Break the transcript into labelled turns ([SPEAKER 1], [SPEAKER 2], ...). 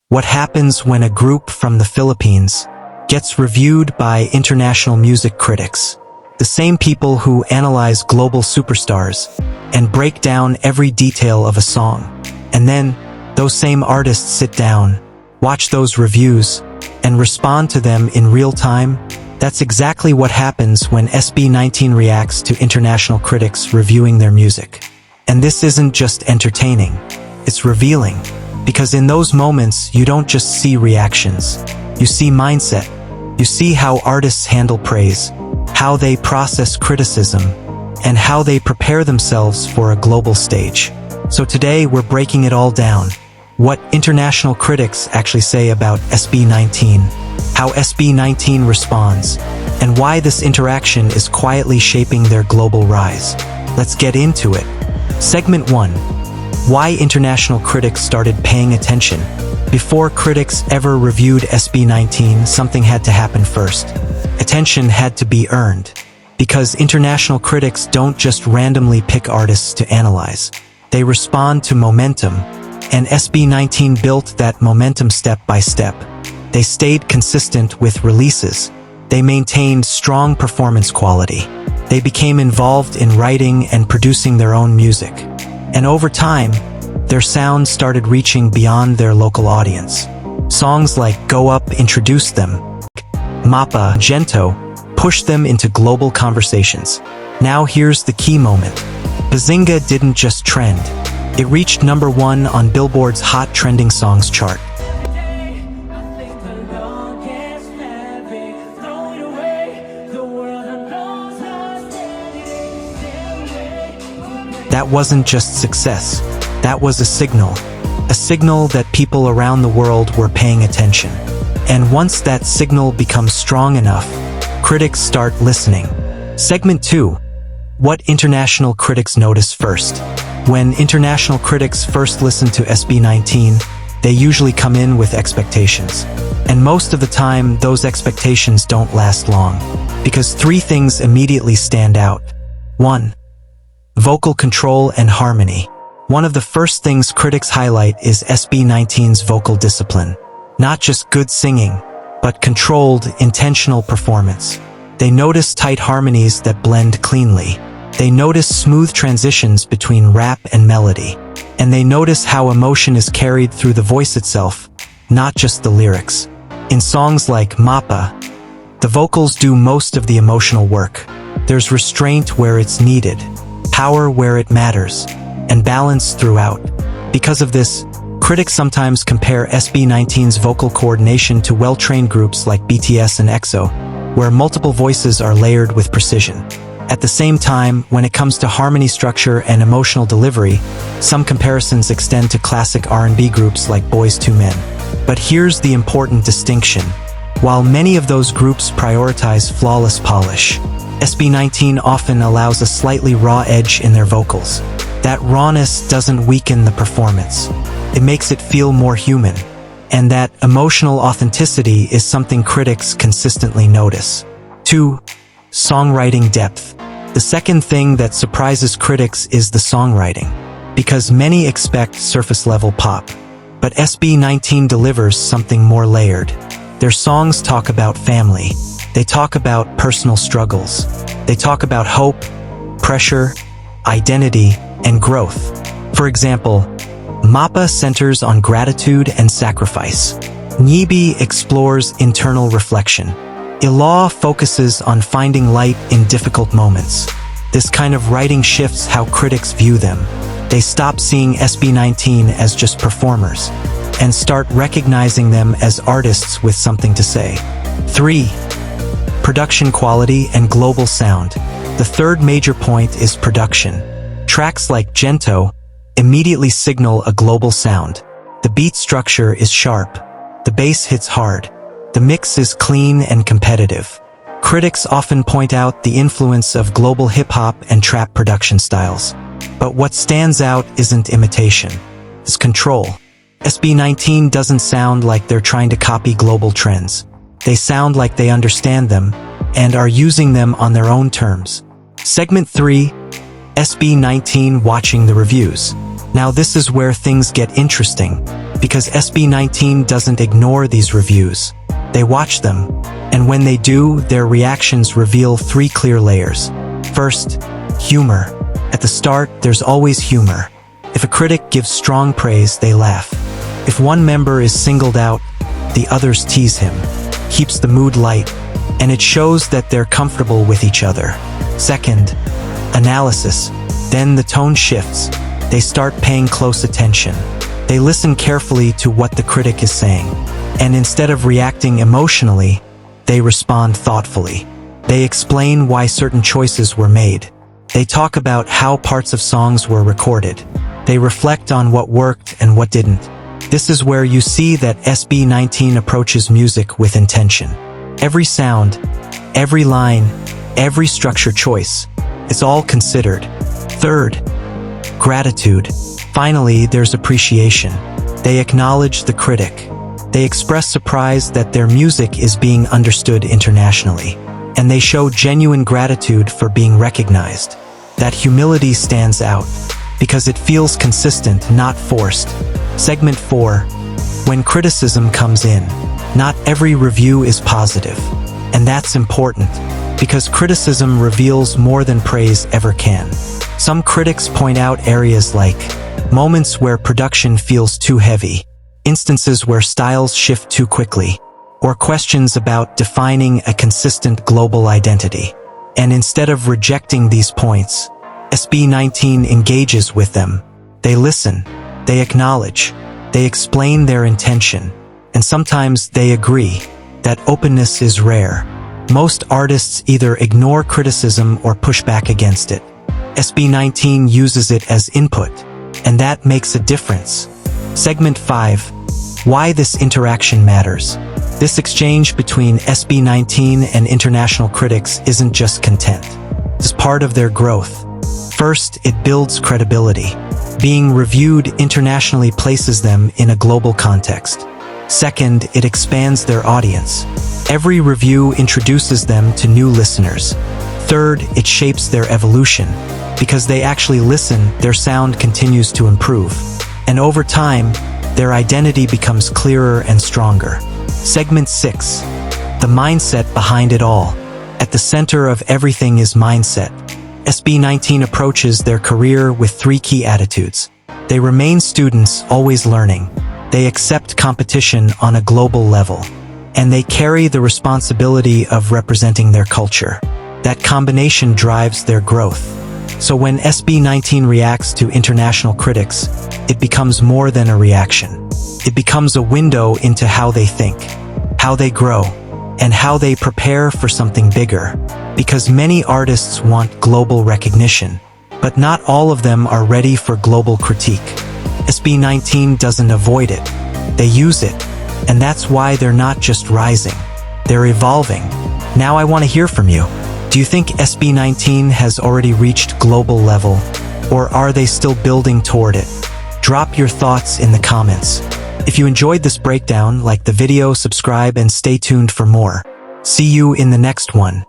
[SPEAKER 1] What happens when a group from the Philippines gets reviewed by international music critics, the same people who analyze global superstars and break down every detail of a song. And then, those same artists sit down, watch those reviews, and respond to them in real time. That's exactly what happens when SB19 reacts to international critics reviewing their music. And this isn't just entertaining, it's revealing. Because in those moments, you don't just see reactions. You see mindset. You see how artists handle praise, how they process criticism, and how they prepare themselves for a global stage. So today, we're breaking it all down. What international critics actually say about SB19, how SB19 responds, and why this interaction is quietly shaping their global rise. Let's get into it. Segment 1. Why international critics started paying attention. Before critics ever reviewed SB19, something had to happen first. Attention had to be earned. Because international critics don't just randomly pick artists to analyze. They respond to momentum, and SB19 built that momentum step by step. They stayed consistent with releases. They maintained strong performance quality. They became involved in writing and producing their own music. And over time, their sound started reaching beyond their local audience. Songs like Go Up introduced them. MAPA, Gento, pushed them into global conversations. Now here's the key moment. Bazinga didn't just trend. It reached #1 on Billboard's Hot Trending Songs chart. That wasn't just success. That was a signal that people around the world were paying attention. And once that signal becomes strong enough, critics start listening. Segment 2. What international critics notice first. When international critics first listen to SB19, they usually come in with expectations. And most of the time, those expectations don't last long. Because 3 things immediately stand out. 1. Vocal control and harmony. One of the first things critics highlight is SB19's vocal discipline. Not just good singing, but controlled, intentional performance. They notice tight harmonies that blend cleanly. They notice smooth transitions between rap and melody. And they notice how emotion is carried through the voice itself, not just the lyrics. In songs like MAPA, the vocals do most of the emotional work. There's restraint where it's needed, power where it matters, and balance throughout. Because of this, critics sometimes compare SB19's vocal coordination to well-trained groups like BTS and EXO, where multiple voices are layered with precision. At the same time, when it comes to harmony structure and emotional delivery, some comparisons extend to classic R&B groups like Boyz II Men. But here's the important distinction. While many of those groups prioritize flawless polish, SB19 often allows a slightly raw edge in their vocals. That rawness doesn't weaken the performance. It makes it feel more human. And that emotional authenticity is something critics consistently notice. 2. Songwriting depth. The second thing that surprises critics is the songwriting. Because many expect surface-level pop. But SB19 delivers something more layered. Their songs talk about family. They talk about personal struggles. They talk about hope, pressure, identity, and growth. For example, MAPA centers on gratitude and sacrifice. Nyebe explores internal reflection. Ilaw focuses on finding light in difficult moments. This kind of writing shifts how critics view them. They stop seeing SB19 as just performers and start recognizing them as artists with something to say. 3. Production quality and global sound. The third major point is production. Tracks like Gento immediately signal a global sound. The beat structure is sharp. The bass hits hard. The mix is clean and competitive. Critics often point out the influence of global hip-hop and trap production styles. But what stands out isn't imitation. It's control. SB19 doesn't sound like they're trying to copy global trends. They sound like they understand them and are using them on their own terms. Segment 3. SB19 watching the reviews. Now this is where things get interesting. because SB19 doesn't ignore these reviews. They watch them, and when they do, their reactions reveal 3 clear layers. First, humor. At the start, there's always humor. If a critic gives strong praise, they laugh. If one member is singled out, the others tease him. Keeps the mood light, and it shows that they're comfortable with each other. Second, analysis. Then the tone shifts. They start paying close attention. They listen carefully to what the critic is saying. And instead of reacting emotionally, they respond thoughtfully. They explain why certain choices were made. They talk about how parts of songs were recorded. They reflect on what worked and what didn't. This is where you see that SB19 approaches music with intention. Every sound, every line, every structure choice, it's all considered. Third, gratitude. Finally, there's appreciation. They acknowledge the critic. They express surprise that their music is being understood internationally. And they show genuine gratitude for being recognized. That humility stands out, because it feels consistent, not forced. Segment 4. When criticism comes in, not every review is positive. And that's important, because criticism reveals more than praise ever can. Some critics point out areas like moments where production feels too heavy, instances where styles shift too quickly, or questions about defining a consistent global identity. And instead of rejecting these points, SB19 engages with them. They listen, they acknowledge, they explain their intention, and sometimes they agree. That openness is rare. Most artists either ignore criticism or push back against it. SB19 uses it as input, and that makes a difference. Segment 5. Why this interaction matters. This exchange between SB19 and international critics isn't just content. It's part of their growth. First, it builds credibility. Being reviewed internationally places them in a global context. Second, it expands their audience. Every review introduces them to new listeners. Third, it shapes their evolution. Because they actually listen, their sound continues to improve. And over time, their identity becomes clearer and stronger. Segment 6. The mindset behind it all. At the center of everything is mindset. SB19 approaches their career with 3 key attitudes. They remain students, always learning. They accept competition on a global level. And they carry the responsibility of representing their culture. That combination drives their growth. So when SB19 reacts to international critics, it becomes more than a reaction. It becomes a window into how they think, how they grow, and how they prepare for something bigger. Because many artists want global recognition, but not all of them are ready for global critique. SB19 doesn't avoid it. They use it. And that's why they're not just rising. They're evolving. Now I want to hear from you. Do you think SB19 has already reached global level, or are they still building toward it? Drop your thoughts in the comments. If you enjoyed this breakdown, like the video, subscribe, and stay tuned for more. See you in the next one.